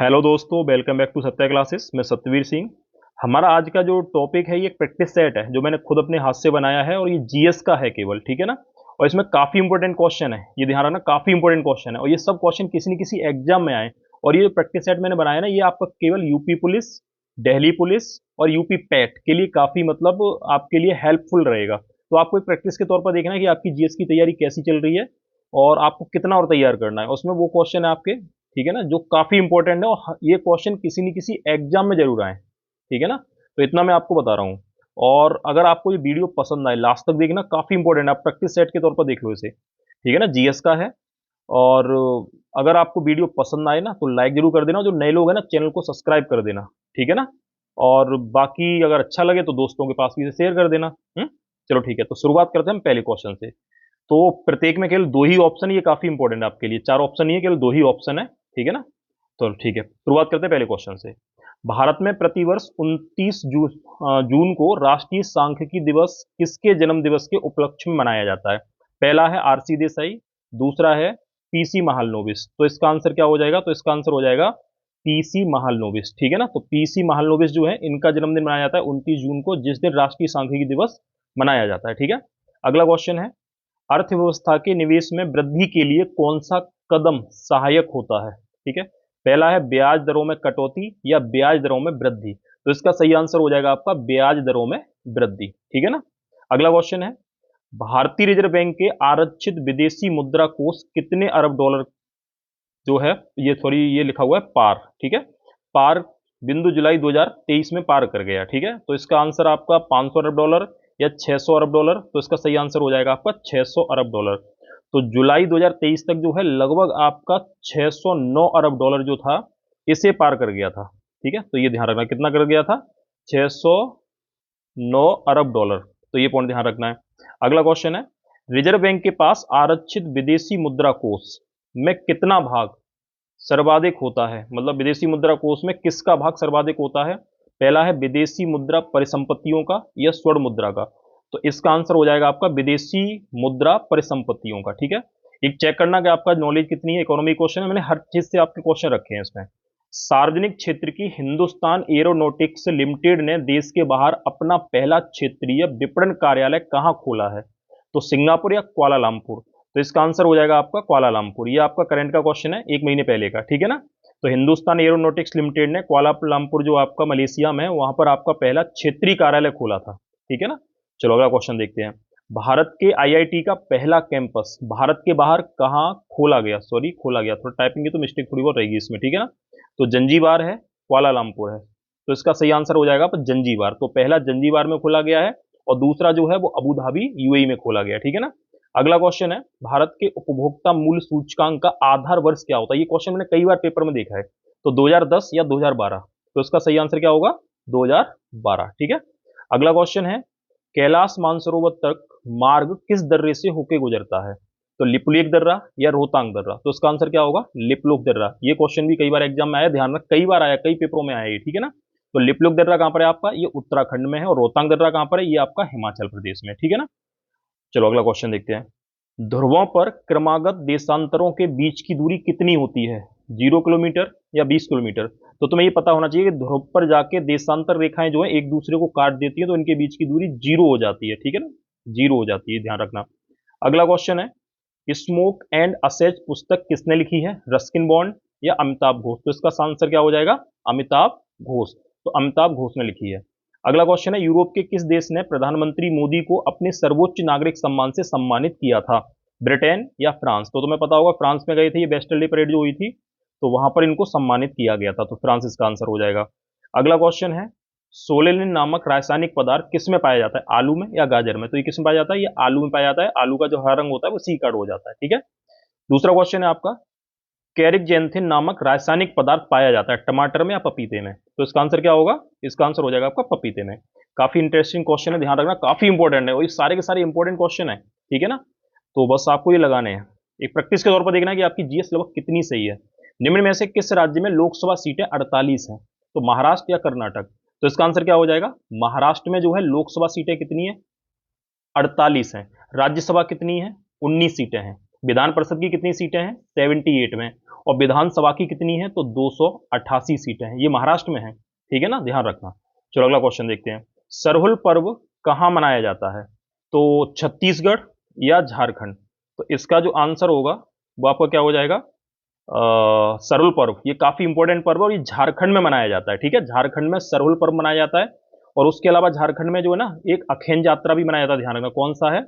Hello दोस्तों, welcome back to Satya classes. मैं सत्यवीर सिंह। हमारा आज का जो टॉपिक है ये एक प्रैक्टिस सेट है जो मैंने खुद अपने हाथ से बनाया है और ये जीएस का है केवल, ठीक है ना। और इसमें काफ़ी इंपॉर्टेंट क्वेश्चन है, ये ध्यान रखना, काफ़ी इंपॉर्टेंट क्वेश्चन है और ये सब क्वेश्चन किसी न किसी एग्जाम में आए। और ये प्रैक्टिस सेट मैंने बनाया ना, ये आपका केवल यूपी पुलिस, दिल्ली पुलिस और यूपी पैट के लिए काफ़ी मतलब आपके लिए हेल्पफुल रहेगा। तो आपको एक प्रैक्टिस के तौर पर देखना है कि आपकी जीएस की तैयारी कैसी चल रही है और आपको कितना और तैयार करना है। उसमें वो क्वेश्चन है आपके, ठीक है ना, जो काफी इंपॉर्टेंट है और ये क्वेश्चन किसी न किसी एग्जाम में जरूर आए, ठीक है ना। तो इतना मैं आपको बता रहा हूँ। और अगर आपको ये वीडियो पसंद आए, लास्ट तक देखना, काफी इंपॉर्टेंट है, आप प्रैक्टिस सेट के तौर पर देख लो इसे, ठीक है ना, जीएस का है। और अगर आपको वीडियो पसंद आए ना तो लाइक जरूर कर देना, जो नए लोग हैं ना चैनल को सब्सक्राइब कर देना, ठीक है ना। और बाकी अगर अच्छा लगे तो दोस्तों के पास भी इसे शेयर कर देना। चलो ठीक है, तो शुरुआत करते हैं हम पहले क्वेश्चन से। तो प्रत्येक में केवल दो ही ऑप्शन, ये काफी इंपॉर्टेंट है आपके लिए, चार ऑप्शन नहीं है, केवल दो ही ऑप्शन है, ठीक है ना। तो ठीक है, शुरुआत करते हैं पहले क्वेश्चन से। भारत में प्रतिवर्ष 29 जून को राष्ट्रीय सांख्यिकी दिवस किसके जन्म दिवस के उपलक्ष्य में मनाया जाता है? पहला है आरसी देसाई, दूसरा है पीसी महालनोबिस। तो इसका आंसर क्या हो जाएगा? तो इसका आंसर हो जाएगा पीसी महालनोबिस, ठीक है ना। तो पीसी महालनोबिस जो है, इनका जन्मदिन मनाया जाता है 29 जून को, जिस दिन राष्ट्रीय सांख्यिकी दिवस मनाया जाता है, ठीक है। अगला क्वेश्चन है, अर्थव्यवस्था के निवेश में वृद्धि के लिए कौन सा कदम सहायक होता है? ठीक है, पहला है ब्याज दरों में कटौती या ब्याज दरों में वृद्धि। तो इसका सही आंसर हो जाएगा आपका ब्याज दरों में वृद्धि, ठीक है ना। अगला क्वेश्चन है, भारतीय रिजर्व बैंक के आरक्षित विदेशी मुद्रा कोष कितने अरब डॉलर जो है, ये सॉरी ये लिखा हुआ है पार, ठीक है, पार बिंदु जुलाई 2023 में पार कर गया, ठीक है। तो इसका आंसर आपका 500 अरब डॉलर या 600 अरब डॉलर। तो इसका सही आंसर हो जाएगा आपका 600 अरब डॉलर। तो जुलाई 2023 तक जो है लगभग आपका 609 अरब डॉलर जो था, इसे पार कर गया था, ठीक है। तो ये ध्यान रखना, कितना कर गया था? 609 अरब डॉलर। तो ये पॉइंट ध्यान रखना है। अगला क्वेश्चन है, रिजर्व बैंक के पास आरक्षित विदेशी मुद्रा कोष में कितना भाग सर्वाधिक होता है? मतलब विदेशी मुद्रा कोष में किसका भाग सर्वाधिक होता है? पहला है विदेशी मुद्रा परिसंपत्तियों का या स्वर्ण मुद्रा का। तो इसका आंसर हो जाएगा आपका विदेशी मुद्रा परिसंपत्तियों का, ठीक है। एक चेक करना कि आपका नॉलेज कितनी है, इकोनॉमी क्वेश्चन है, मैंने हर चीज से आपके क्वेश्चन रखे हैं इसमें। सार्वजनिक क्षेत्र की हिंदुस्तान एरोनॉटिक्स लिमिटेड ने देश के बाहर अपना पहला क्षेत्रीय विपणन कार्यालय कहाँ खोला है? तो सिंगापुर या कुआलालंपुर। तो इसका आंसर हो जाएगा आपका कुआलालंपुर। ये आपका करंट का क्वेश्चन है, 1 महीने पहले का, ठीक है ना। तो हिंदुस्तान एरोनॉटिक्स लिमिटेड ने कुआलालंपुर जो आपका मलेशिया में है, वहां पर आपका पहला क्षेत्रीय कार्यालय खोला था, ठीक है ना। चलो अगला क्वेश्चन देखते हैं। भारत के आईआईटी का पहला कैंपस भारत के बाहर कहाँ खोला गया? सॉरी खोला गया, थोड़ा टाइपिंग की तो मिस्टेक थोड़ी बहुत रहेगी इसमें, ठीक है ना। तो जंजीबार है, कुआलालंपुर है। तो इसका सही आंसर हो जाएगा पर जंजीबार। तो पहला जंजीबार में खोला गया है और दूसरा जो है वो अबू धाबी यूएई में खोला गया, ठीक है ना। अगला क्वेश्चन है, भारत के उपभोक्ता मूल्य सूचकांक का आधार वर्ष क्या होता है? ये क्वेश्चन मैंने कई बार पेपर में देखा है। तो 2010 या 2012। तो इसका सही आंसर क्या होगा? 2012, ठीक है। अगला क्वेश्चन है, कैलाश मानसरोवर तक मार्ग किस दर्रे से होके गुजरता है? तो लिपुलेख दर्रा या रोहतांग दर्रा। तो इसका आंसर क्या होगा? लिपुलेख दर्रा। ये क्वेश्चन भी कई बार एग्जाम में आया, ध्यान रख, कई बार आया, कई पेपरों में आया ये, ठीक है ना। तो लिपुलेख दर्रा कहां पर है आपका? ये उत्तराखंड में है। और रोहतांग दर्रा कहां पर है? ये आपका हिमाचल प्रदेश में, ठीक है ना। चलो अगला क्वेश्चन देखते हैं। ध्रुवों पर क्रमागत देशांतरों के बीच की दूरी कितनी होती है? 0 किलोमीटर या 20 किलोमीटर। तो तुम्हें ये पता होना चाहिए कि ध्रुव पर जाके देशांतर रेखाएं जो है एक दूसरे को काट देती है, तो इनके बीच की दूरी 0 हो जाती है, ठीक है ना, 0 हो जाती है, ध्यान रखना। अगला क्वेश्चन है, स्मोक एंड असेज पुस्तक किसने लिखी है? रस्किन बॉन्ड या अमिताभ घोष। तो इसका आंसर क्या हो जाएगा? अमिताभ घोष। तो अमिताभ घोष ने लिखी है। अगला क्वेश्चन है, यूरोप के किस देश ने प्रधानमंत्री मोदी को अपने सर्वोच्च नागरिक सम्मान से सम्मानित किया था? ब्रिटेन या फ्रांस। तो तुम्हें पता होगा, फ्रांस में गए थे, ये बेस्टल डे परेड जो हुई थी, तो वहां पर इनको सम्मानित किया गया था। तो फ्रांस इसका आंसर हो जाएगा। अगला क्वेश्चन है, सोलेनिन नामक रासायनिक पदार्थ किस में पाया जाता है? आलू में या गाजर में। तो ये किस में पाया जाता है? ये आलू में पाया जाता है। आलू का जो हरा रंग होता है वो सी कार्ड हो जाता है, ठीक है। दूसरा क्वेश्चन है आपका, कैरिकजेंथिन नामक रासायनिक पदार्थ पाया जाता है टमाटर में या पपीते में। तो इसका आंसर क्या होगा? इसका आंसर हो जाएगा आपका पपीते में। काफी इंटरेस्टिंग क्वेश्चन है, ध्यान रखना, काफी इंपॉर्टेंट है और ये सारे के सारे इंपॉर्टेंट क्वेश्चन है, ठीक है ना। तो बस आपको ये लगाने हैं, एक प्रैक्टिस के तौर पर देखना है कि आपकी जीएस लगभग कितनी सही है। निम्न में से किस राज्य में लोकसभा सीटें 48 हैं? तो महाराष्ट्र या कर्नाटक। तो इसका आंसर क्या हो जाएगा? महाराष्ट्र में जो है लोकसभा सीटें कितनी है? 48 हैं। राज्यसभा कितनी है? 19 सीटें हैं। विधान परिषद की कितनी सीटें हैं? 78 में। और विधानसभा की कितनी है? तो 288 सीटें हैं। ये महाराष्ट्र में है, ठीक है ना, ध्यान रखना। चलो अगला क्वेश्चन देखते हैं। सरहुल पर्व कहाँ मनाया जाता है? तो छत्तीसगढ़ या झारखंड? तो इसका जो आंसर होगा वो आपका क्या हो जाएगा? सरहुल पर्व। ये काफी इंपॉर्टेंट पर्व है और ये झारखंड में मनाया जाता है, ठीक है, झारखंड में सरहुल पर्व मनाया जाता है। और उसके अलावा झारखंड में जो है ना एक अखेन यात्रा भी मनाया जाता है, ध्यान रखना कौन सा है?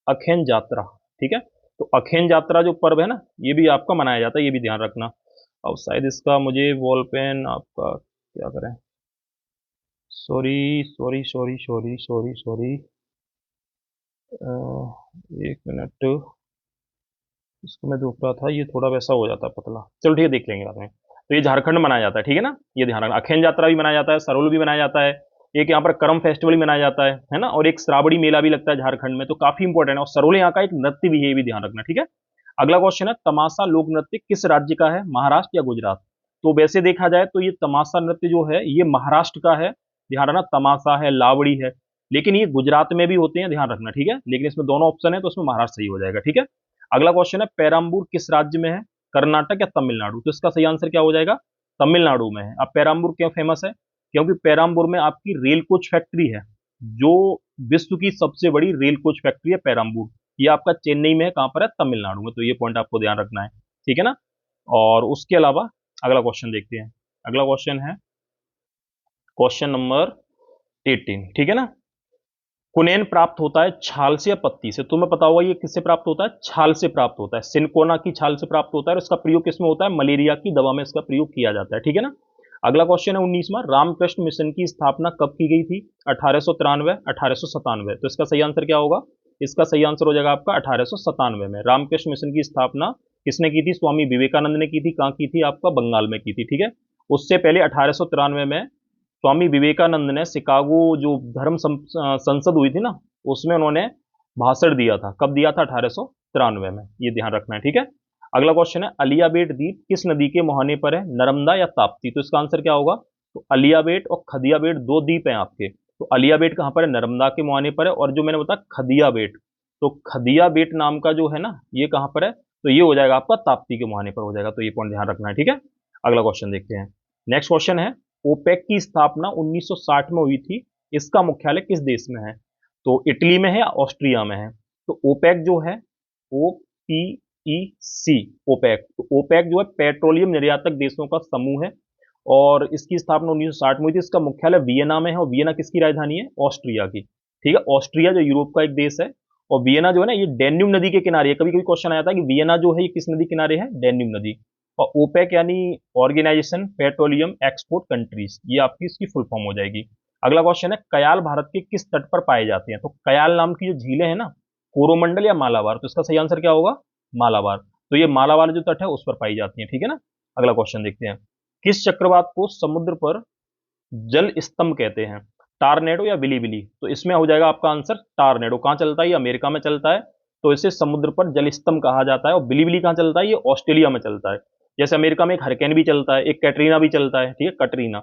अखेन यात्रा, ठीक है। तो अखेन यात्रा जो पर्व है ना ये भी आपका मनाया जाता है, ये भी ध्यान रखना। अब शायद इसका मुझे बॉल पेन आपका क्या करें, sorry sorry sorry sorry sorry sorry, एक मिनट, इसको मैं देख रहा था, ये थोड़ा वैसा हो जाता है पतला, चलो ठीक है देख लेंगे बाद में। तो ये झारखंड मनाया जाता है, ठीक है ना, ये ध्यान रखना। अखेन यात्रा भी मनाया जाता है, सरहुल भी मनाया जाता है, एक यहाँ पर करम फेस्टिवल भी मनाया जाता है ना, और एक श्रावणी मेला भी लगता है झारखंड में, तो काफी इंपॉर्टेंट है। और सरहुल यहाँ का एक नृत्य भी है, ये भी ध्यान रखना, ठीक है। अगला क्वेश्चन है, तमाशा लोक नृत्य किस राज्य का है, महाराष्ट्र या गुजरात? तो वैसे देखा जाए तो ये तमाशा नृत्य जो है ये महाराष्ट्र का है, ध्यान रखना, तमाशा है, लावड़ी है, लेकिन ये गुजरात में भी होते हैं, ध्यान रखना, ठीक है, लेकिन इसमें दोनों ऑप्शन है तो उसमें महाराष्ट्र सही हो जाएगा, ठीक है। अगला क्वेश्चन है, पेराम्बूर किस राज्य में है, कर्नाटक या तमिलनाडु? तो इसका सही आंसर क्या हो जाएगा? तमिलनाडु में है। अब पेराम्बूर क्यों फेमस है? क्योंकि पेराम्बूर में आपकी रेल कोच फैक्ट्री है, जो विश्व की सबसे बड़ी रेल कोच फैक्ट्री है पेराम्बूर। ये आपका चेन्नई में है, कहां पर है? तमिलनाडु में। तो ये पॉइंट आपको ध्यान रखना है, ठीक है ना। और उसके अलावा अगला क्वेश्चन देखते हैं। अगला क्वेश्चन है क्वेश्चन नंबर 18, ठीक है ना। कुनेन प्राप्त होता है छाल से या पत्ती से? तुम्हें पता होगा ये किससे प्राप्त होता है? छाल से प्राप्त होता है, सिनकोना की छाल से प्राप्त होता है, और इसका प्रयोग किसमें होता है? मलेरिया की दवा में इसका प्रयोग किया जाता है, ठीक है ना। अगला क्वेश्चन है 19वां, रामकृष्ण मिशन की स्थापना कब की गई थी? 1893, 1897? तो इसका सही आंसर क्या होगा? इसका सही आंसर हो जाएगा आपका 1897 में। रामकृष्ण मिशन की स्थापना किसने की थी? स्वामी विवेकानंद ने की थी। कहाँ की थी? आपका बंगाल में की थी, ठीक है। उससे पहले 1893 में स्वामी विवेकानंद ने शिकागो जो संसद हुई थी ना, उसमें उन्होंने भाषण दिया था। कब दिया था? 1893 में। ये ध्यान रखना है, ठीक है। अगला क्वेश्चन है, अलियाबेट द्वीप किस नदी के मुहाने पर है, नर्मदा या ताप्ती? तो इसका आंसर क्या होगा? तो अलियाबेट और खदियाबेट दो द्वीप हैं आपके। तो अलियाबेट कहां पर है? नर्मदा के मुहाने पर है। और जो मैंने बताया खदियाबेट, तो खदियाबेट नाम का जो है ना ये कहां पर है? तो ये हो जाएगा आपका ताप्ती के मुहाने पर हो जाएगा। तो ये पॉइंट ध्यान रखना है, ठीक है। अगला क्वेश्चन देखते हैं। नेक्स्ट क्वेश्चन है, ओपेक की स्थापना 1960 में हुई थी, इसका मुख्यालय किस देश में है? तो इटली में है या ऑस्ट्रिया में है? तो ओपेक जो है, ओ पी ई सी, ओपेक, तो ओपेक जो है पेट्रोलियम निर्यातक देशों का समूह है, और इसकी स्थापना 1960 में हुई थी। इसका मुख्यालय वियना में है, और वियना किसकी राजधानी है? ऑस्ट्रिया की, ठीक है। ऑस्ट्रिया जो यूरोप का एक देश है, और वियना जो है ना ये डेन्यूब नदी के किनारे है। कभी कभी क्वेश्चन आया था कि वियना जो है ये किस नदी किनारे है? डेन्यूब नदी। और ओपेक यानी ऑर्गेनाइजेशन पेट्रोलियम एक्सपोर्ट कंट्रीज, ये आपकी इसकी फुल फॉर्म हो जाएगी। अगला क्वेश्चन है, कयाल भारत के किस तट पर पाए जाते हैं? तो कयाल नाम की जो झीलें हैं ना, कोरोमंडल या मालाबार? तो इसका सही आंसर क्या होगा? मालाबार। तो ये मालाबार जो तट है उस पर पाई जाती है, ठीक है ना। अगला क्वेश्चन देखते हैं, किस चक्रवात को समुद्र पर जल स्तंभ कहते हैं, टारनेडो या बिलीबिली? तो इसमें हो जाएगा आपका आंसर टारनेडो। कहां चलता है? ये अमेरिका में चलता है, तो इसे समुद्र पर जल स्तंभ कहा जाता है। और बिलीबिली कहां चलता है? ये ऑस्ट्रेलिया में चलता है। जैसे अमेरिका में एक हरिकेन भी चलता है, एक कैटरीना भी चलता है, ठीक है, कटरीना।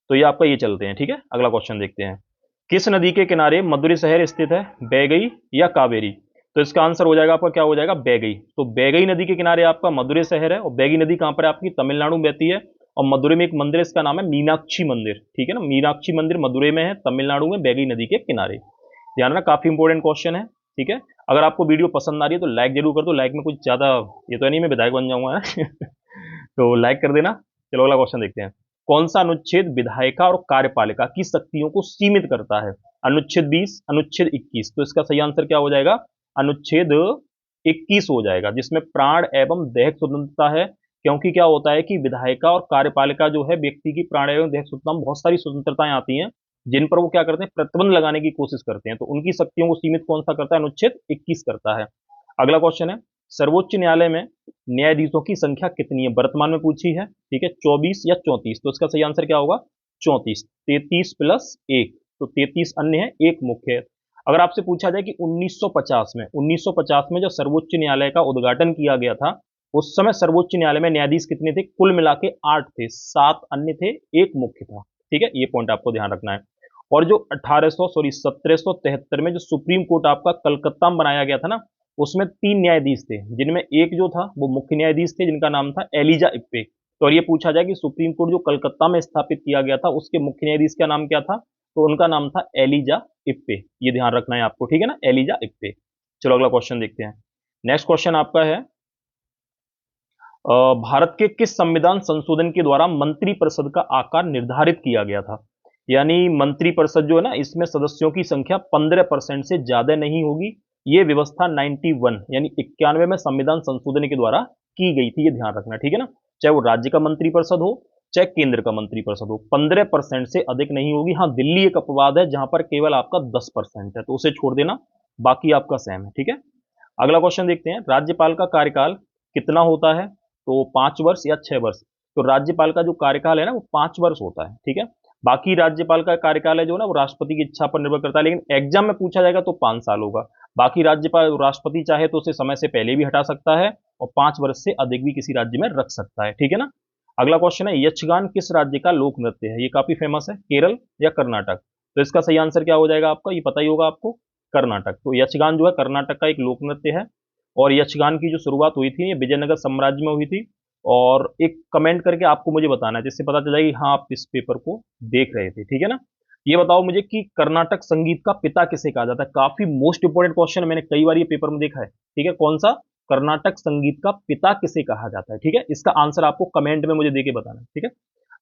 तो ये आपका ये चलते हैं, ठीक है। अगला क्वेश्चन देखते हैं, किस नदी के किनारे मदुरै शहर स्थित है, बैगई या कावेरी? तो इसका आंसर हो जाएगा आपका क्या हो जाएगा? बैगई। तो बैगई नदी के किनारे आपका मदुरै शहर है, और बैगई नदी कहां पर है? आपकी तमिलनाडु में बहती है। और मदुरै में एक मंदिर है, इसका नाम है मीनाक्षी मंदिर, ठीक है ना। मीनाक्षी मंदिर मदुरै में है, तमिलनाडु में, बैगई नदी के किनारे। ध्यान रखना, काफी इंपॉर्टेंट क्वेश्चन है, ठीक है। अगर आपको वीडियो पसंद आ रही है तो लाइक जरूर कर दो। लाइक में कुछ ज्यादा ये तो नहीं मैं विधायक बन जाऊंगा तो लाइक कर देना। चलो अगला क्वेश्चन देखते हैं, कौन सा अनुच्छेद विधायिका और कार्यपालिका की शक्तियों को सीमित करता है? अनुच्छेद 20, अनुच्छेद 21? तो इसका सही आंसर क्या हो जाएगा? अनुच्छेद 21 हो जाएगा, जिसमें प्राण एवं दैहिक स्वतंत्रता है। क्योंकि क्या होता है कि विधायिका और कार्यपालिका जो है व्यक्ति की प्राण एवं दैहिक स्वतंत्रता में बहुत सारी स्वतंत्रताएं आती हैं, जिन पर वो क्या करते हैं? प्रतिबंध लगाने की कोशिश करते हैं। तो उनकी शक्तियों को सीमित कौन सा करता है? अनुच्छेद 21 करता है। अगला क्वेश्चन है, सर्वोच्च न्यायालय में न्यायाधीशों की संख्या कितनी है? वर्तमान में पूछी है, ठीक है, 24 या 34? तो इसका सही आंसर क्या होगा? 34। 33 प्लस 1, तो 33 अन्य है, एक मुख्य है। अगर आपसे पूछा जाए कि 1950 में जब सर्वोच्च न्यायालय का उद्घाटन किया गया था, उस समय सर्वोच्च न्यायालय में न्यायाधीश कितने थे? कुल मिला के 8 थे, 7 अन्य थे, एक मुख्य था, ठीक है। ये पॉइंट आपको ध्यान रखना है। और जो 1773 में जो सुप्रीम कोर्ट आपका कलकत्ता में बनाया गया था ना, उसमें 3 न्यायाधीश थे, जिनमें एक जो था वो मुख्य न्यायाधीश थे जिनका नाम था एलिजा इप्पे। तो और ये पूछा जाए कि सुप्रीम कोर्ट जो कलकत्ता में स्थापित किया गया था उसके मुख्य न्यायाधीश का नाम क्या था, तो उनका नाम था एलिजा इप्पे। ये ध्यान रखना है आपको, ठीक है ना, एलिजा इप्पे। चलो अगला क्वेश्चन देखते हैं। नेक्स्ट क्वेश्चन आपका है, भारत के किस संविधान संशोधन के द्वारा मंत्रिपरिषद का आकार निर्धारित किया गया था। यानी मंत्रिपरिषद जो है ना, इसमें सदस्यों की संख्या 15% से ज्यादा नहीं होगी। ये व्यवस्था 91 यानी 91 में संविधान संशोधन के द्वारा की गई थी, ये ध्यान रखना, ठीक है ना। चाहे वो राज्य का मंत्रिपरिषद हो चाहे केंद्र का मंत्रिपरिषद हो, 15% से अधिक नहीं होगी। हाँ, दिल्ली एक अपवाद है जहां पर केवल आपका 10% है, तो उसे छोड़ देना, बाकी आपका सेम है, ठीक है। अगला क्वेश्चन देखते हैं, राज्यपाल का कार्यकाल कितना होता है, तो 5 वर्ष या 6 वर्ष। तो राज्यपाल का जो कार्यकाल है ना वो 5 वर्ष होता है, ठीक है। बाकी राज्यपाल का कार्यकाल है जो ना वो राष्ट्रपति की इच्छा पर निर्भर करता है, लेकिन एग्जाम में पूछा जाएगा तो 5 साल होगा। बाकी राज्यपाल, राष्ट्रपति चाहे तो उसे समय से पहले भी हटा सकता है और 5 वर्ष से अधिक भी किसी राज्य में रख सकता है, ठीक है ना। अगला क्वेश्चन है, यक्षगान किस राज्य का लोक नृत्य है। ये काफी फेमस है, केरल या कर्नाटक। तो इसका सही आंसर क्या हो जाएगा आपका, ये पता ही होगा आपको, कर्नाटक। तो यक्षगान जो है कर्नाटक का एक लोक नृत्य है और यक्षगान की जो शुरुआत हुई थी ये विजयनगर साम्राज्य में हुई थी। और एक कमेंट करके आपको मुझे बताना है जिससे पता चल जाए कि हाँ आप इस पेपर को देख रहे थे, ठीक है ना। ये बताओ मुझे कि कर्नाटक संगीत का पिता किसे कहा जाता है। काफी मोस्ट इंपोर्टेंट क्वेश्चन है, मैंने कई बार ये पेपर में देखा है, ठीक है। कौन सा, कर्नाटक संगीत का पिता किसे कहा जाता है, ठीक है। इसका आंसर आपको कमेंट में मुझे देके बताना है, ठीक है।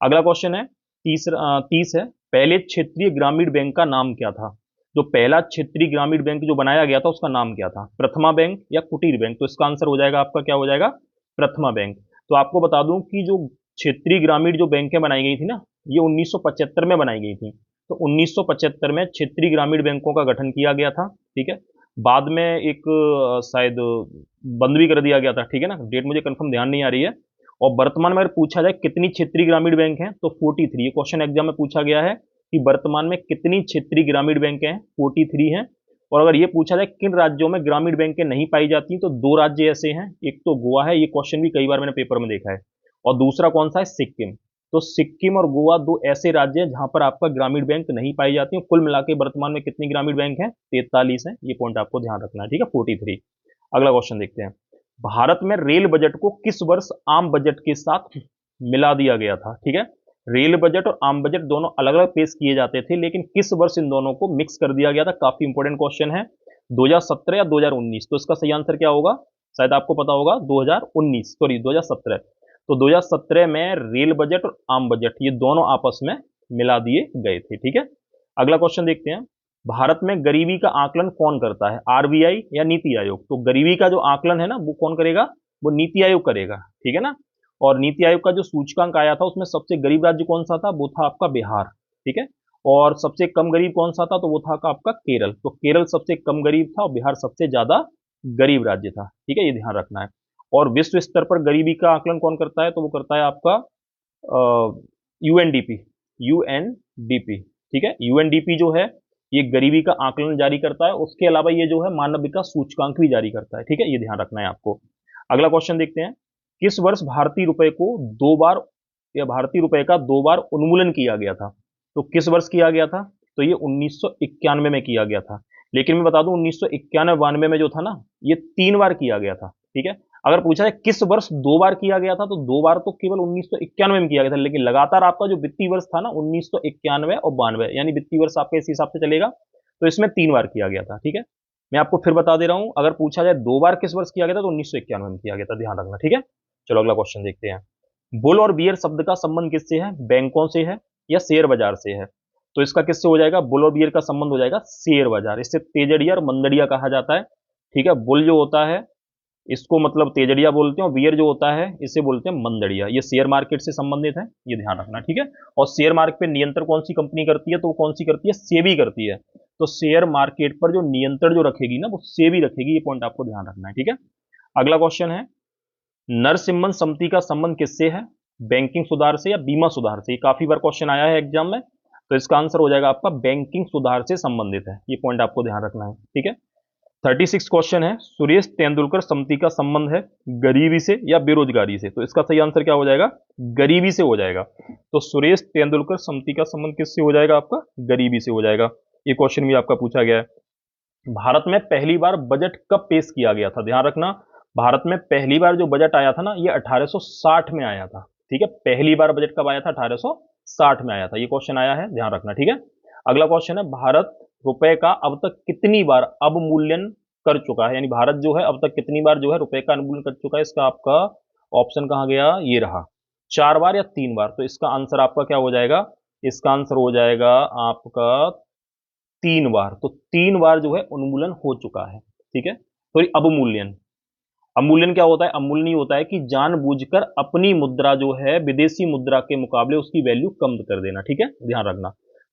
अगला क्वेश्चन है 30 है, पहले क्षेत्रीय ग्रामीण बैंक का नाम क्या था। जो पहला क्षेत्रीय ग्रामीण बैंक जो बनाया गया था उसका नाम क्या था, प्रथमा बैंक या कुटीर बैंक। तो इसका आंसर हो जाएगा आपका, क्या हो जाएगा, प्रथमा बैंक। तो आपको बता दूं कि जो क्षेत्रीय ग्रामीण जो बैंकें बनाई गई थी ना, ये 1975 में बनाई गई थी। तो 1975 में क्षेत्रीय ग्रामीण बैंकों का गठन किया गया था, ठीक है। बाद में एक शायद बंद भी कर दिया गया था, ठीक है ना, डेट मुझे कंफर्म ध्यान नहीं आ रही है। और वर्तमान में अगर पूछा जाए कितनी क्षेत्रीय ग्रामीण बैंक हैं, तो 43। ये क्वेश्चन एग्जाम में पूछा गया है कि वर्तमान में कितनी क्षेत्रीय ग्रामीण बैंकें हैं, 43 हैं। और अगर ये पूछा जाए किन राज्यों में ग्रामीण बैंकें नहीं पाई जाती, तो 2 राज्य ऐसे हैं, एक तो गोवा है, ये क्वेश्चन भी कई बार मैंने पेपर में देखा है, और दूसरा कौन सा है, सिक्किम। तो सिक्किम और गोवा 2 ऐसे राज्य हैं जहां पर आपका ग्रामीण बैंक नहीं पाई जाती है। कुल मिला के वर्तमान में कितनी ग्रामीण बैंक है, 43 है। ये पॉइंट आपको ध्यान रखना है, ठीक है, 43। अगला क्वेश्चन देखते हैं, भारत में रेल बजट को किस वर्ष आम बजट के साथ मिला दिया गया था, ठीक है। रेल बजट और आम बजट दोनों अलग अलग पेश किए जाते थे, लेकिन किस वर्ष इन दोनों को मिक्स कर दिया गया था। काफी इंपॉर्टेंट क्वेश्चन है, 2017 या 2019। तो इसका सही आंसर क्या होगा, शायद आपको पता होगा, 2019, सॉरी 2017। तो 2017 में रेल बजट और आम बजट ये दोनों आपस में मिला दिए गए थे, ठीक है। अगला क्वेश्चन देखते हैं, भारत में गरीबी का आकलन कौन करता है, आरबीआई या नीति आयोग। तो गरीबी का जो आकलन है ना वो कौन करेगा, वो नीति आयोग करेगा, ठीक है ना। और नीति आयोग का जो सूचकांक आया था उसमें सबसे गरीब राज्य कौन सा था, वो था आपका बिहार, ठीक है। और सबसे कम गरीब कौन सा था, तो वो था आपका केरल। तो केरल सबसे कम गरीब था और बिहार सबसे ज्यादा गरीब राज्य था, ठीक है, ये ध्यान रखना है। और विश्व स्तर पर गरीबी का आकलन कौन करता है, तो वो करता है आपका यूएनडीपी, यूएनडीपी, ठीक है। यूएनडीपी जो है ये गरीबी का आकलन जारी करता है, उसके अलावा ये जो है मानव विकास सूचकांक भी जारी करता है, ठीक है, ये ध्यान रखना है आपको। अगला क्वेश्चन देखते हैं, किस वर्ष भारतीय रुपए को 2 बार या भारतीय रुपए का 2 बार उन्मूलन किया गया था। तो किस वर्ष किया गया था, तो ये 1991 में किया गया था। लेकिन मैं बता दूं 1991-92 में जो था ना ये 3 बार किया गया था, ठीक है। अगर पूछा है किस वर्ष 2 बार किया गया था, तो 2 बार तो केवल 1991 में किया गया था, लेकिन लगातार आपका जो वित्तीय वर्ष था ना 1991 और 92, यानी वित्तीय वर्ष आपके इस हिसाब से चलेगा, तो इसमें 3 बार किया गया था, ठीक है। मैं आपको फिर बता दे रहा हूं, अगर पूछा जाए 2 बार किस वर्ष किया गया था, तो 1991 में किया गया था, ध्यान रखना, ठीक है। चलो अगला क्वेश्चन देखते हैं, बुल और बियर शब्द का संबंध किससे है, बैंकों से है या शेयर बाजार से है। तो इसका किससे हो जाएगा, बुल और बियर का संबंध हो जाएगा शेयर बाजार। इससे तेजड़िया और मंदड़िया कहा जाता है, ठीक है। बुल जो होता है इसको मतलब तेजड़िया बोलते हैं, और बियर जो होता है इसे बोलते हैं मंदड़िया। ये शेयर मार्केट से संबंधित है, ये ध्यान रखना, ठीक है। और शेयर मार्केट पे नियंत्रण कौन सी कंपनी करती है, तो वो कौन सी करती है, सेबी करती है। तो शेयर मार्केट पर जो नियंत्रण जो रखेगी ना वो सेबी रखेगी, ये पॉइंट आपको ध्यान रखना है, ठीक है। अगला क्वेश्चन है, नरसिम्हन समिति का संबंध किससे है, बैंकिंग सुधार से या बीमा सुधार से। ये काफी बार क्वेश्चन आया है एग्जाम में, तो इसका आंसर हो जाएगा आपका बैंकिंग सुधार से संबंधित है, ये पॉइंट आपको ध्यान रखना है, ठीक है। 36 क्वेश्चन है, सुरेश तेंदुलकर समिति का संबंध है गरीबी से या बेरोजगारी से। तो इसका सही आंसर क्या हो जाएगा, गरीबी से हो जाएगा। तो सुरेश तेंदुलकर समिति का संबंध किससे हो जाएगा, आपका गरीबी से हो जाएगा। ये क्वेश्चन भी आपका पूछा गया है। भारत में पहली बार बजट कब पेश किया गया था, ध्यान रखना। भारत में पहली बार जो बजट आया था ना, ये 1860 में आया था। ठीक है, पहली बार बजट कब आया था, 1860 में आया था। ये क्वेश्चन आया है, ध्यान रखना। ठीक है, अगला क्वेश्चन है, भारत रुपए का अब तक कितनी बार अवमूल्यन कर चुका है, यानी भारत जो है अब तक कितनी बार जो है रुपए का अवमूल्यन कर चुका है। इसका आपका ऑप्शन कहां गया, ये रहा, 4 बार या 3 बार। तो इसका आंसर आपका क्या हो जाएगा, इसका आंसर हो जाएगा आपका 3 बार। तो 3 बार जो है उन्मूलन हो चुका है। ठीक है, तो अवमूल्यन, अवमूल्यन क्या होता है, अवमूल्यन ये होता है कि जानबूझकर अपनी मुद्रा जो है विदेशी मुद्रा के मुकाबले उसकी वैल्यू कम कर देना। ठीक है, ध्यान रखना।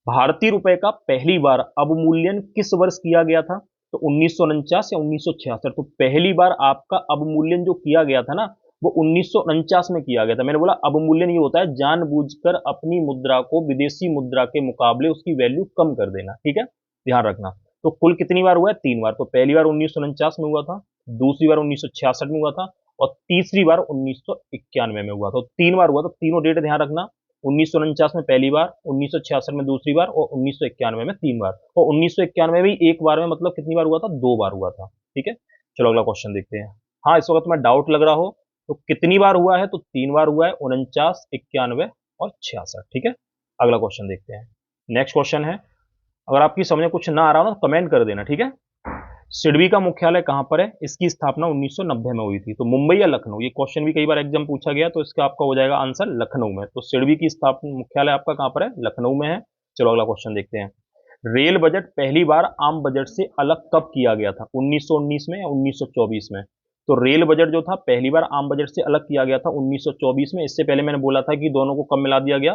भारतीय रुपए का पहली बार अवमूल्यन किस वर्ष किया गया था, तो 1949 या 1966। तो पहली बार आपका अवमूल्यन जो किया गया था ना, वो 1949 में किया गया था। मैंने बोला अवमूल्यन ये होता है जानबूझकर अपनी मुद्रा को विदेशी मुद्रा के मुकाबले उसकी वैल्यू कम कर देना। ठीक है, ध्यान रखना। तो कुल कितनी बार हुआ है, 3 बार। तो पहली बार 1949 में हुआ था, दूसरी बार 1966 में हुआ था, और तीसरी बार 1991 में हुआ था। तो 3 बार हुआ। तो तीनों डेट ध्यान रखना, 1949 में पहली बार, 1966 में दूसरी बार, और 1991 में 3 बार। और 1991 में भी एक बार में मतलब कितनी बार हुआ था, 2 बार हुआ था। ठीक है, चलो अगला क्वेश्चन देखते हैं। हाँ, इस वक्त तुम्हें डाउट लग रहा हो तो कितनी बार हुआ है, तो 3 बार हुआ है, 49, 91 और 66। ठीक है, अगला क्वेश्चन देखते हैं। नेक्स्ट क्वेश्चन है, अगर आपकी समझ में कुछ ना आ रहा हो ना, कमेंट कर देना। ठीक है, सिडबी का मुख्यालय कहां पर है, इसकी स्थापना 1990 में हुई थी। तो मुंबई या लखनऊ, ये क्वेश्चन भी कई बार एग्जाम पूछा गया, तो इसका आपका हो जाएगा आंसर लखनऊ में। तो सिडबी की स्थापना मुख्यालय आपका कहां पर है, लखनऊ में है। चलो अगला क्वेश्चन देखते हैं। रेल बजट पहली बार आम बजट से अलग कब किया गया था, 1919 में या 1924 में। तो रेल बजट जो था पहली बार आम बजट से अलग किया गया था 1924 में। इससे पहले मैंने बोला था कि दोनों को कब मिला दिया गया,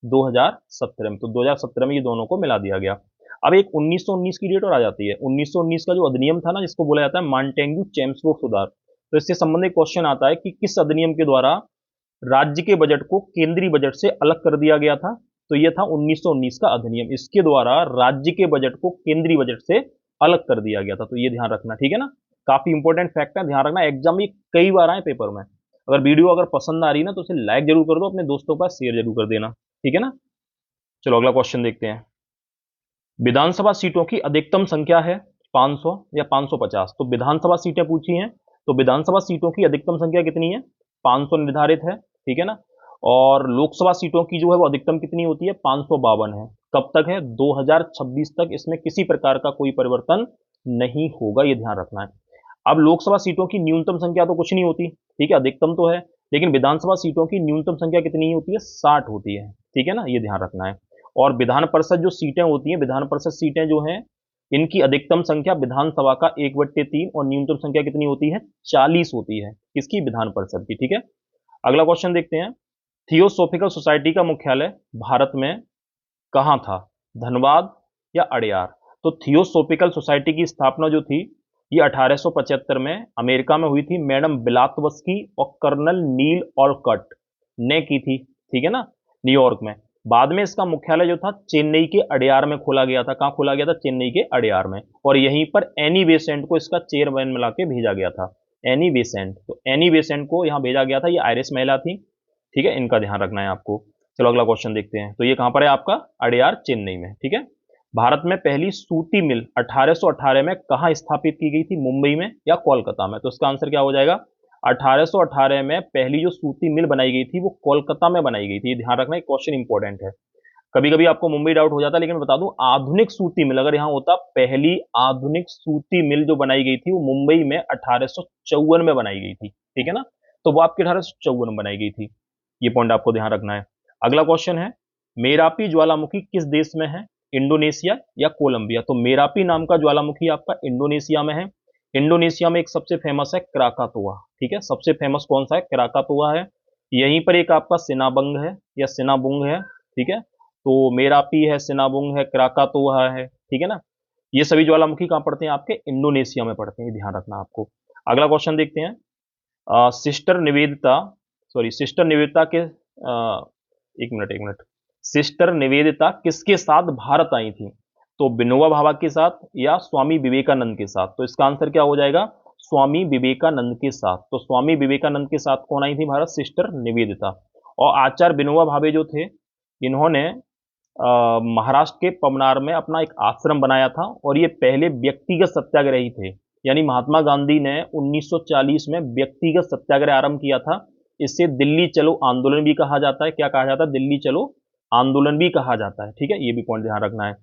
2017 में। तो 2017 में ये दोनों को मिला दिया गया। अब एक 1919 की डेट और आ जाती है। 1919 का जो अधिनियम था ना, जिसको बोला जाता है मांटेग्यू चेम्सफोर्ड सुधार, तो इससे संबंधित क्वेश्चन आता है कि किस अधिनियम के द्वारा राज्य के बजट को केंद्रीय बजट से अलग कर दिया गया था। तो यह था 1919 का अधिनियम। इसके द्वारा राज्य के बजट को केंद्रीय बजट से अलग कर दिया गया था। तो ये ध्यान रखना, ठीक है ना। काफी इंपॉर्टेंट फैक्ट है, ध्यान रखना। एग्जाम में कई बार आए पेपर में। अगर वीडियो अगर पसंद आ रही ना, तो उसे लाइक जरूर कर दो, अपने दोस्तों के पास शेयर जरूर कर देना। ठीक है ना, चलो अगला क्वेश्चन देखते हैं। विधानसभा सीटों की अधिकतम संख्या है 500 या 550। तो विधानसभा सीटें पूछी हैं, तो विधानसभा सीटों की अधिकतम संख्या कितनी है, 500 निर्धारित है। ठीक है ना, और लोकसभा सीटों की जो है वो अधिकतम कितनी होती है, 552 है। कब तक है, 2026 तक। इसमें किसी प्रकार का कोई परिवर्तन नहीं होगा, ये ध्यान रखना है। अब लोकसभा सीटों की न्यूनतम संख्या तो कुछ नहीं होती, ठीक है, अधिकतम तो है, लेकिन विधानसभा सीटों की न्यूनतम संख्या कितनी होती है, 60 होती है। ठीक है ना, ये ध्यान रखना है। और विधान परिषद जो सीटें होती हैं, विधान परिषद सीटें जो हैं, इनकी अधिकतम संख्या विधानसभा का 1/3 और न्यूनतम संख्या कितनी होती है, 40 होती है। किसकी, विधान परिषद की। ठीक है, अगला क्वेश्चन देखते हैं। थियोसॉफिकल सोसाइटी का मुख्यालय भारत में कहां था, धनबाद या अड़यार। तो थियोसॉफिकल सोसाइटी की स्थापना जो थी, ये 1875 में अमेरिका में हुई थी। मैडम ब्लात्वस्की और कर्नल नील ऑलकट ने की थी। ठीक है ना, न्यूयॉर्क में। बाद में इसका मुख्यालय जो था चेन्नई के अड़यार में खोला गया था। कहां खोला गया था, चेन्नई के अड़यार में। और यहीं पर एनी बेसेंट को इसका चेयरमैन मिला के भेजा गया था, एनी बेसेंट। तो एनी बेसेंट को यहां भेजा गया था, ये आयरिश महिला थी। ठीक है, इनका ध्यान रखना है आपको। चलो अगला क्वेश्चन देखते हैं। तो ये कहां पर है आपका, अड़यार, चेन्नई में। ठीक है, भारत में पहली सूती मिल 1818 में कहां स्थापित की गई थी, मुंबई में या कोलकाता में। तो इसका आंसर क्या हो जाएगा, 1818 में पहली जो सूती मिल बनाई गई थी वो कोलकाता में बनाई गई थी। ध्यान रखना, क्वेश्चन इंपॉर्टेंट है। कभी कभी आपको मुंबई डाउट हो जाता है, लेकिन बता दूं आधुनिक सूती मिल अगर यहां होता, पहली आधुनिक सूती मिल जो बनाई गई थी वो मुंबई में 1854 में बनाई गई थी। ठीक है ना, तो वो आपकी 1854 में बनाई गई थी। ये पॉइंट आपको ध्यान रखना है। अगला क्वेश्चन है, मेरापी ज्वालामुखी किस देश में है, इंडोनेशिया या कोलंबिया। तो मेरापी नाम का ज्वालामुखी आपका इंडोनेशिया में है। इंडोनेशिया में एक सबसे फेमस है क्राकातोआ। ठीक है, सबसे फेमस कौन सा है, क्राकातोआ है। यहीं पर एक आपका सिनाबंग है या सिनाबुंग है। ठीक है, तो मेरापी है, सिनाबुंग है, क्राकातोआ है। ठीक है ना, ये सभी ज्वालामुखी कहां पड़ते हैं, आपके इंडोनेशिया में पड़ते हैं, ध्यान रखना आपको। अगला क्वेश्चन देखते हैं। Sister Nivedita, sorry sister Nivedita के एक मिनट, सिस्टर निवेदिता किसके साथ भारत आई थी, तो विनोबा भावे के साथ या स्वामी विवेकानंद के साथ। तो इसका आंसर क्या हो जाएगा, स्वामी विवेकानंद के साथ। तो स्वामी विवेकानंद के साथ कौन आई थी भारत, सिस्टर निवेदिता। और आचार्य विनोबा भावे जो थे, इन्होंने महाराष्ट्र के पवनार में अपना एक आश्रम बनाया था और ये पहले व्यक्तिगत सत्याग्रही थे। यानी महात्मा गांधी ने 1940 में व्यक्तिगत सत्याग्रह आरंभ किया था। इसे दिल्ली चलो आंदोलन भी कहा जाता है। क्या कहा जाता है? दिल्ली चलो आंदोलन भी कहा जाता है। ठीक है, ये भी पॉइंट ध्यान रखना है।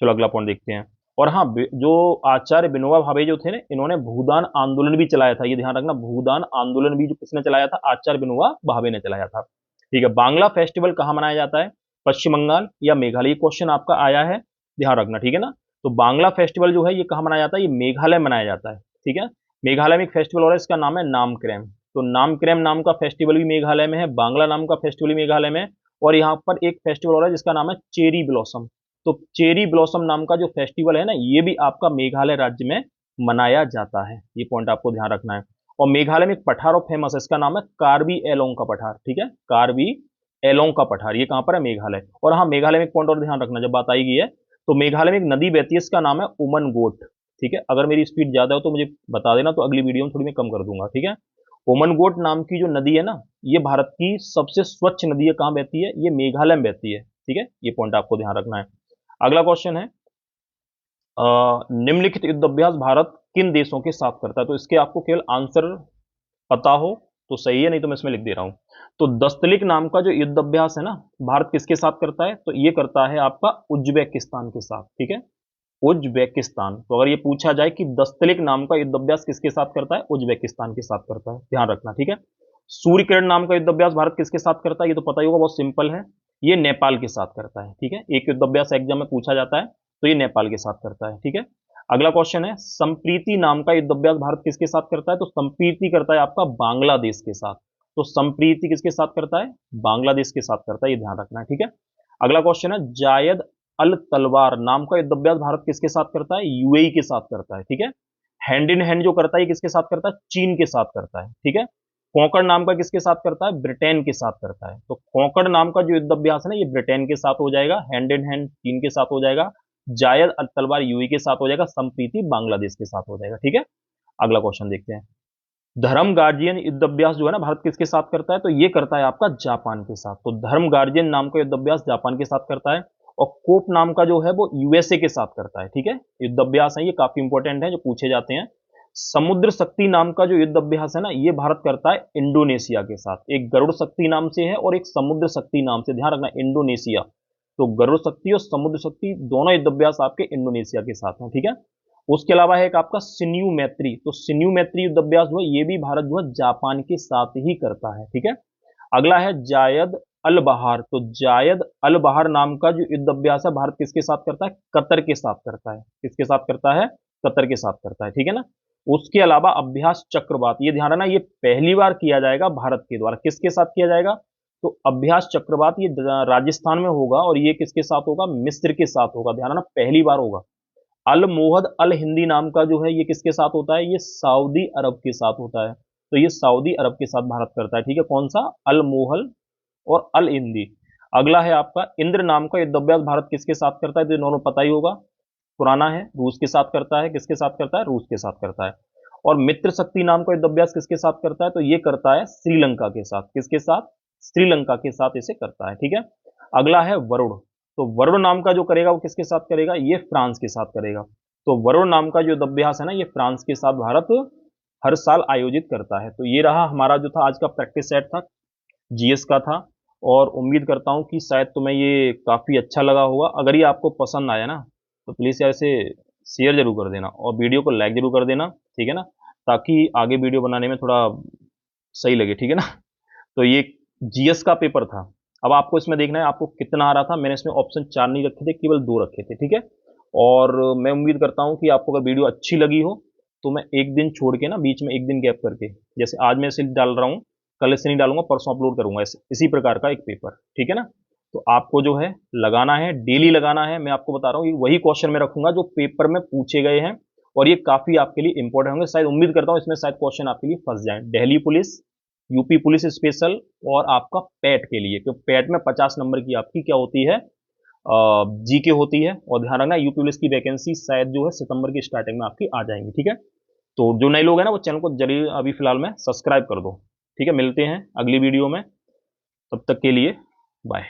चलो अगला पॉइंट देखते हैं। और हाँ, जो आचार्य विनोबा भावे जो थे ना, इन्होंने भूदान आंदोलन भी चलाया था। ये ध्यान रखना, भूदान आंदोलन भी जो किसने चलाया था? आचार्य विनोबा भावे ने चलाया था। ठीक है, बांग्ला फेस्टिवल कहाँ मनाया जाता है? पश्चिम बंगाल या मेघालय? क्वेश्चन आपका आया है, ध्यान रखना। ठीक है ना, तो बांग्ला फेस्टिवल जो है ये कहाँ मनाया जाता है? ये मेघालय मनाया जाता है। ठीक है, मेघालय में एक फेस्टिवल हो रहा है, इसका नाम है नामक्रेम। तो नामक्रेम नाम का फेस्टिवल भी मेघालय में है, बांग्ला नाम का फेस्टिवल भी मेघालय में है। और यहाँ पर एक फेस्टिवल हो रहा है जिसका नाम है चेरी ब्लॉसम। तो चेरी ब्लॉसम नाम का जो फेस्टिवल है ना, ये भी आपका मेघालय राज्य में मनाया जाता है। ये पॉइंट आपको ध्यान रखना है। और मेघालय में एक पठार और फेमस है, इसका नाम है कार्बी एलोंग का पठार। ठीक है, कार्बी एलोंग का पठार, ये कहां पर है? मेघालय। और हाँ, मेघालय में एक पॉइंट और ध्यान रखना, जब बात आई गई है तो मेघालय में एक नदी बहती है, इसका नाम है उमन गोट। ठीक है, अगर मेरी स्पीड ज्यादा हो तो मुझे बता देना, तो अगली वीडियो में थोड़ी मैं कम कर दूंगा। ठीक है, उमन गोट नाम की जो नदी है ना, ये भारत की सबसे स्वच्छ नदी है। कहां बहती है? ये मेघालय में बहती है। ठीक है, ये पॉइंट आपको ध्यान रखना है। अगला क्वेश्चन है, निम्नलिखित युद्ध अभ्यास भारत किन देशों के साथ करता है? तो इसके आपको केवल आंसर पता हो तो सही है, नहीं तो मैं इसमें लिख दे रहा हूं। तो दस्तलिक नाम का जो युद्ध अभ्यास है ना, भारत किसके साथ करता है? तो ये करता है आपका उज्बेकिस्तान के साथ। ठीक है, उज्बेकिस्तान। तो अगर ये पूछा जाए कि दस्तलिक नाम का युद्ध अभ्यास किसके साथ करता है? उज्बेकिस्तान के साथ करता है, ध्यान रखना। ठीक है, सूर्य किरण नाम का युद्ध अभ्यास भारत किसके साथ करता है? ये तो पता ही होगा, बहुत सिंपल है, ये नेपाल के साथ करता है। ठीक है, एक युद्ध अभ्यास एग्जाम में पूछा जाता है तो ये नेपाल के साथ करता है। ठीक है, अगला क्वेश्चन है, संप्रीति नाम का युद्ध अभ्यास भारत किसके साथ करता है? तो संप्रीति करता है आपका बांग्लादेश के साथ। तो संप्रीति किसके साथ करता है? बांग्लादेश के साथ करता है, ये ध्यान रखना है। ठीक है, अगला क्वेश्चन है, जायद अल तलवार नाम का युद्ध अभ्यास भारत किसके साथ करता है? यूएई के साथ करता है। ठीक है, हैंड इन हैंड जो करता है किसके साथ करता है? चीन के साथ करता है। ठीक है, कोंकण नाम का किसके साथ करता है? ब्रिटेन के साथ करता है। तो कोंकण नाम का जो युद्ध अभ्यास है ना, ये ब्रिटेन के साथ हो जाएगा, हैंड इन हैंड चीन के साथ हो जाएगा, जायद अल तलवार यूएई के साथ हो जाएगा, संप्रीति बांग्लादेश के साथ हो जाएगा। ठीक है, अगला क्वेश्चन देखते हैं, धर्म गार्जियन युद्ध अभ्यास जो है ना भारत किसके साथ करता है? तो ये करता है आपका जापान के साथ। तो धर्म गार्जियन नाम का युद्ध अभ्यास जापान के साथ करता है। और कोप नाम का जो है वो यूएसए के साथ करता है। ठीक है, युद्ध अभ्यास है, ये काफी इंपॉर्टेंट है, जो पूछे जाते हैं। समुद्र शक्ति नाम का जो युद्ध अभ्यास है ना, ये भारत करता है इंडोनेशिया के साथ। एक गरुड़ शक्ति नाम से है और एक समुद्र शक्ति नाम से, ध्यान रखना, इंडोनेशिया। तो गरुड़ शक्ति और समुद्र शक्ति दोनों युद्ध अभ्यास आपके इंडोनेशिया के साथ हैं। ठीक है, उसके अलावा है एक आपका सिन्यू मैत्री। तो सिन्यू मैत्री युद्ध अभ्यास जो है ये भी भारत जो है जापान के साथ ही करता है। ठीक है, अगला है जायद अल बहार। तो जायद अल बहार नाम का जो युद्ध अभ्यास है भारत किसके साथ करता है? कतर के साथ करता है। किसके साथ करता है? कतर के साथ करता है। ठीक है ना, उसके अलावा अभ्यास चक्रवात, ये ध्यान रखना, ये पहली बार किया जाएगा भारत के द्वारा। किसके साथ किया जाएगा? तो अभ्यास चक्रवात ये राजस्थान में होगा और ये किसके साथ होगा? मिस्र के साथ होगा, ध्यान रखना, पहली बार होगा। अल मोहद अल हिंदी नाम का जो है ये किसके साथ होता है? ये सऊदी अरब के साथ होता है। तो ये सऊदी अरब के साथ भारत करता है। ठीक है, कौन सा? अल मोहल और अल हिंदी। अगला है आपका इंद्र नाम का युद्ध अभ्यास भारत किसके साथ करता है? तो नॉर्मल पता ही होगा, पुराना है, रूस के साथ करता है। किसके साथ करता है? रूस के साथ करता है। और मित्र शक्ति नाम का युद्ध अभ्यास किसके साथ करता है? तो ये करता है श्रीलंका के साथ। किसके साथ? श्रीलंका के साथ इसे करता है। ठीक है, अगला है वरुण। तो वरुण नाम का जो करेगा वो किसके साथ करेगा? ये फ्रांस के साथ करेगा। तो वरुण नाम का जो अभ्यास है ना, ये फ्रांस के साथ भारत हर साल आयोजित करता है। तो ये रहा हमारा जो था आज का प्रैक्टिस सेट था, जीएस का था। और उम्मीद करता हूं कि शायद तुम्हें ये काफी अच्छा लगा होगा। अगर ये आपको पसंद आया ना तो प्लीज यार इसे शेयर जरूर कर देना और वीडियो को लाइक जरूर कर देना। ठीक है ना, ताकि आगे वीडियो बनाने में थोड़ा सही लगे। ठीक है ना, तो ये जीएस का पेपर था। अब आपको इसमें देखना है आपको कितना आ रहा था। मैंने इसमें ऑप्शन 4 नहीं रखे थे, केवल 2 रखे थे। ठीक है, और मैं उम्मीद करता हूं कि आपको अगर वीडियो अच्छी लगी हो तो मैं एक दिन छोड़ के ना, बीच में एक दिन गैप करके, जैसे आज मैं इसे डाल रहा हूं, कल इसे नहीं डालूंगा, परसों अपलोड करूंगा इसी प्रकार का एक पेपर। ठीक है ना, तो आपको जो है लगाना है, डेली लगाना है। मैं आपको बता रहा हूँ वही क्वेश्चन मैं रखूंगा जो पेपर में पूछे गए हैं और ये काफी आपके लिए इंपॉर्टेंट होंगे। शायद उम्मीद करता हूँ इसमें शायद क्वेश्चन आपके लिए फंस जाए। Delhi police, UP police special और आपका पैट के लिए, क्योंकि पैट में 50 नंबर की आपकी क्या होती है? जीके होती है। और ध्यान रखना यूपी पुलिस की वैकेंसी शायद जो है सितंबर की स्टार्टिंग में आपकी आ जाएंगी। ठीक है, तो जो नए लोग हैं ना वो चैनल को जरूर अभी फिलहाल में सब्सक्राइब कर दो। ठीक है, मिलते हैं अगली वीडियो में, तब तक के लिए बाय।